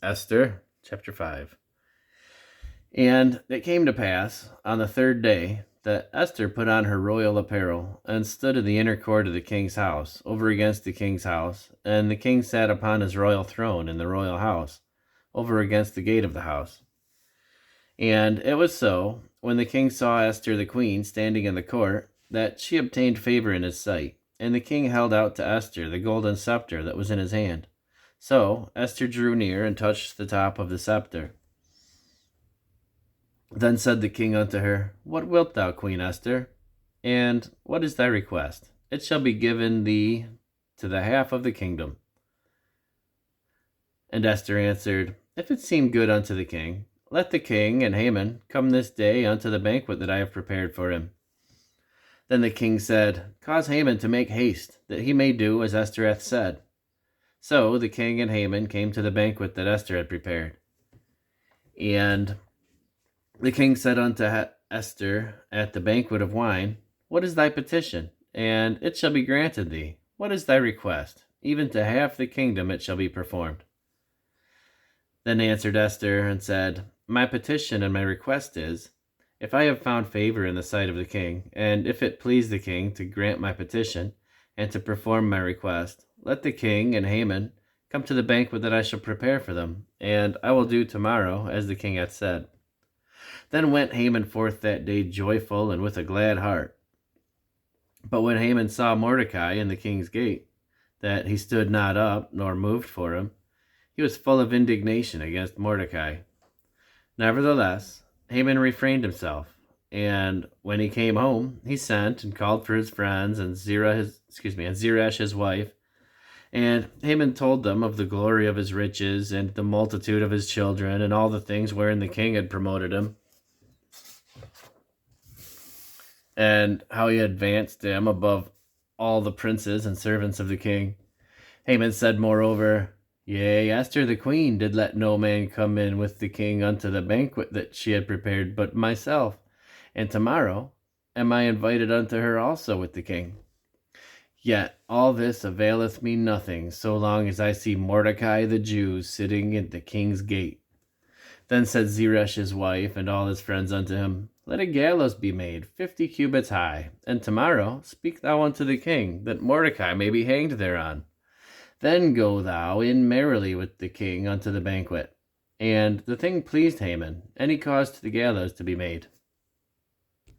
Esther, chapter 5. And it came to pass, on the third day, that Esther put on her royal apparel, and stood in the inner court of the king's house, over against the king's house, and the king sat upon his royal throne in the royal house, over against the gate of the house. And it was so, when the king saw Esther the queen standing in the court, that she obtained favor in his sight, and the king held out to Esther the golden scepter that was in his hand. So Esther drew near and touched the top of the scepter. Then said the king unto her, What wilt thou, Queen Esther? And what is thy request? It shall be given thee to the half of the kingdom. And Esther answered, If it seem good unto the king, let the king and Haman come this day unto the banquet that I have prepared for him. Then the king said, Cause Haman to make haste, that he may do as Esther hath said. So the king and Haman came to the banquet that Esther had prepared. And the king said unto Esther at the banquet of wine, What is thy petition? And it shall be granted thee. What is thy request? Even to half the kingdom it shall be performed. Then answered Esther and said, My petition and my request is, if I have found favor in the sight of the king, and if it please the king to grant my petition, and to perform my request, let the king and Haman come to the banquet that I shall prepare for them, and I will do tomorrow as the king hath said. Then went Haman forth that day joyful and with a glad heart. But when Haman saw Mordecai in the king's gate, that he stood not up, nor moved for him, he was full of indignation against Mordecai. Nevertheless, Haman refrained himself, and when he came home, he sent and called for his friends and Zeresh his wife. And Haman told them of the glory of his riches and the multitude of his children and all the things wherein the king had promoted him, and how he advanced him above all the princes and servants of the king. Haman said moreover, Yea, Esther the queen did let no man come in with the king unto the banquet that she had prepared but myself, and tomorrow am I invited unto her also with the king. Yet all this availeth me nothing, so long as I see Mordecai the Jew sitting at the king's gate. Then said Zeresh his wife and all his friends unto him, Let a gallows be made 50 cubits high, and tomorrow speak thou unto the king, that Mordecai may be hanged thereon. Then go thou in merrily with the king unto the banquet. And the thing pleased Haman, and he caused the gallows to be made.